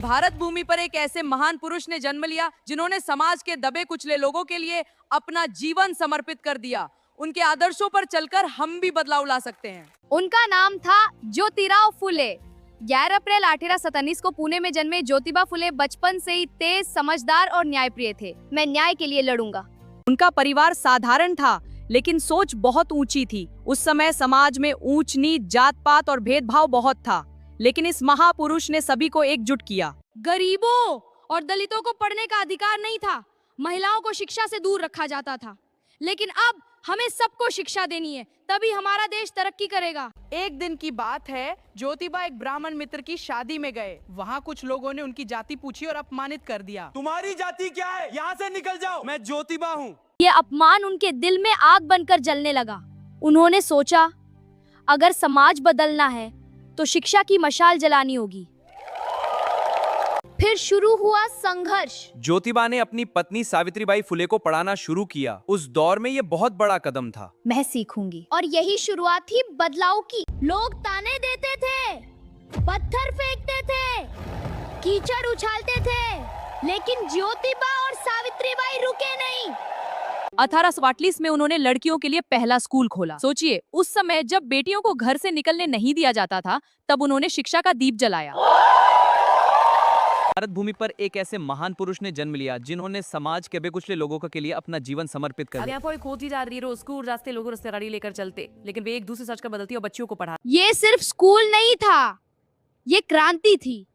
भारत भूमि पर एक ऐसे महान पुरुष ने जन्म लिया जिन्होंने समाज के दबे कुचले लोगों के लिए अपना जीवन समर्पित कर दिया। उनके आदर्शों पर चलकर हम भी बदलाव ला सकते हैं। उनका नाम था ज्योतिराव फुले। 11 अप्रैल 1847 को पुणे में जन्मे ज्योतिबा फुले बचपन से ही तेज, समझदार और न्यायप्रिय थे। मैं न्याय के लिए लड़ूंगा। उनका परिवार साधारण था, लेकिन सोच बहुत ऊंची थी। उस समय समाज में ऊंच नीच, जात पात और भेदभाव बहुत था, लेकिन इस महापुरुष ने सभी को एकजुट किया। गरीबों और दलितों को पढ़ने का अधिकार नहीं था, महिलाओं को शिक्षा से दूर रखा जाता था। लेकिन अब हमें सबको शिक्षा देनी है, तभी हमारा देश तरक्की करेगा। एक दिन की बात है, ज्योतिबा एक ब्राह्मण मित्र की शादी में गए। वहाँ कुछ लोगों ने उनकी जाति पूछी और अपमानित कर दिया। तुम्हारी जाति क्या है? यहाँ से निकल जाओ, मैं ज्योतिबा हूँ। ये अपमान उनके दिल में आग बनकर जलने लगा। उन्होंने सोचा, अगर समाज बदलना है तो शिक्षा की मशाल जलानी होगी। फिर शुरू हुआ संघर्ष। ज्योतिबा ने अपनी पत्नी सावित्रीबाई फुले को पढ़ाना शुरू किया। उस दौर में ये बहुत बड़ा कदम था। मैं सीखूंगी। और यही शुरुआत थी बदलाव की। लोग ताने देते थे, पत्थर फेंकते थे, कीचड़ उछालते थे, लेकिन ज्योतिबा और सावित्रीबाई रुके नहीं। 1848 में उन्होंने लड़कियों के लिए पहला स्कूल खोला। सोचिए, उस समय जब बेटियों को घर से निकलने नहीं दिया जाता था, तब उन्होंने शिक्षा का दीप जलाया। भारत भूमि पर एक ऐसे महान पुरुष ने जन्म लिया जिन्होंने समाज के बेकुचले लोगों के लिए अपना जीवन समर्पित कर दिया। यहाँ पर खोती जा रही, रोज स्कूल रास्ते लोगों रास्ते गाड़ी लेकर चलते, लेकिन वे एक दूसरे सच का बदलती और बच्चियों को पढ़ा। ये सिर्फ स्कूल नहीं था, ये क्रांति थी।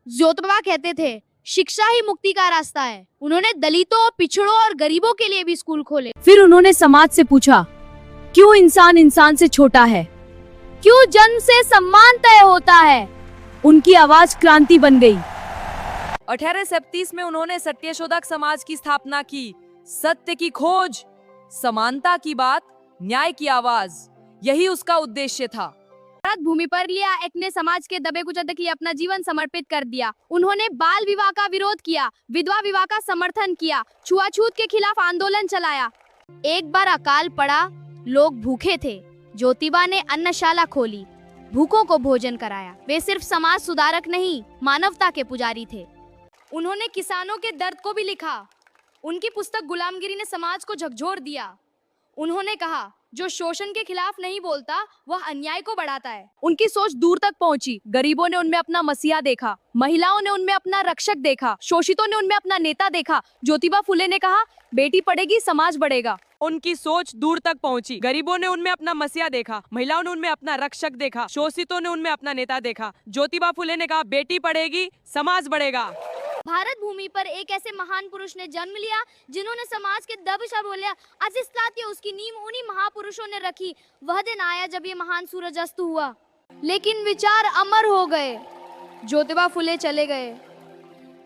ज्योतिबा कहते थे, शिक्षा ही मुक्ति का रास्ता है। उन्होंने दलितों, पिछड़ों और गरीबों के लिए भी स्कूल खोले। फिर उन्होंने समाज से पूछा, क्यों इंसान इंसान से छोटा है? क्यों जन्म से सम्मान तय होता है? उनकी आवाज क्रांति बन गई। 1837 में उन्होंने सत्यशोधक समाज की स्थापना की। सत्य की खोज, समानता की बात, न्याय की आवाज, यही उसका उद्देश्य था। भारत भूमि पर लिया एक ने समाज के दबे कुचले के लिए अपना जीवन समर्पित कर दिया। उन्होंने बाल विवाह का विरोध किया, विधवा विवाह का समर्थन किया, छुआछूत के खिलाफ आंदोलन चलाया। एक बार अकाल पड़ा, लोग भूखे थे। ज्योतिबा ने अन्नशाला खोली, भूखों को भोजन कराया। वे सिर्फ समाज सुधारक नहीं, मानवता के पुजारी थे। उन्होंने किसानों के दर्द को भी लिखा। उनकी पुस्तक गुलामगिरी ने समाज को झकझोर दिया। उन्होंने कहा, जो शोषण के खिलाफ नहीं बोलता, वह अन्याय को बढ़ाता है। उनकी सोच दूर तक पहुंची। गरीबों ने उनमें अपना मसीहा देखा, महिलाओं ने उनमें अपना रक्षक देखा, शोषितों ने उनमें अपना नेता देखा। ज्योतिबा फुले ने कहा, बेटी पढ़ेगी, समाज बढ़ेगा। उनकी सोच दूर तक पहुंची। गरीबों ने उनमें अपना मसीहा देखा, महिलाओं ने उनमें अपना रक्षक देखा, शोषितों ने उनमें अपना नेता देखा। ज्योतिबा फुले ने कहा, बेटी पढ़ेगी, समाज बढ़ेगा। भारत भूमि पर एक ऐसे महान पुरुष ने जन्म लिया जिन्होंने समाज के दबशा बोलिया अजिज लाती उसकी नींव उन्हीं महापुरुषों ने रखी। वह दिन आया जब ये महान सूरज अस्त हुआ, लेकिन विचार अमर हो गए। ज्योतिबा फुले चले गए,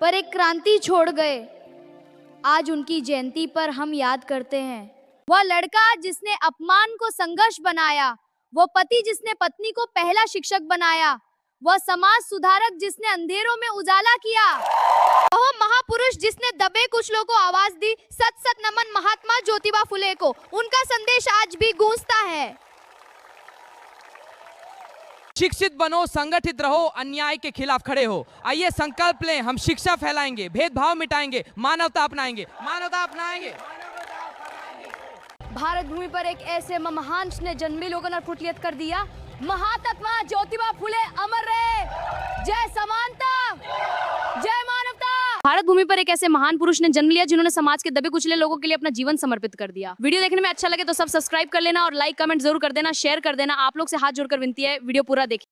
पर एक क्रांति छोड़ गए। आज उनकी जयंती पर हम याद करते हैं। वह लड़का जिसने अपमान को संघर्ष बनाया, वो पति जिसने पत्नी को पहला शिक्षक बनाया, वह समाज सुधारक जिसने अंधेरों में उजाला किया, वह महापुरुष जिसने दबे कुचलों को आवाज दी। सत सत नमन महात्मा ज्योतिबा फुले को। उनका संदेश आज भी गूंजता है। शिक्षित बनो, संगठित रहो, अन्याय के खिलाफ खड़े हो। आइए संकल्प लें, हम शिक्षा फैलाएंगे, भेदभाव मिटाएंगे, मानवता अपनाएंगे, मानवता अपनाएंगे। भारत भूमि पर एक ऐसे महान ने जन्मे लोगों ने फुटलियत कर दिया। महात्मा ज्योतिबा फुले अमर रहे। जय समानता, जय मानवता। भारत भूमि पर एक ऐसे महान पुरुष ने जन्म लिया जिन्होंने समाज के दबे कुचले लोगों के लिए अपना जीवन समर्पित कर दिया। वीडियो देखने में अच्छा लगे तो सब सब्सक्राइब कर लेना और लाइक कमेंट जरूर कर देना, शेयर कर देना। आप लोग से हाथ जोड़कर विनती है, वीडियो पूरा देखिए।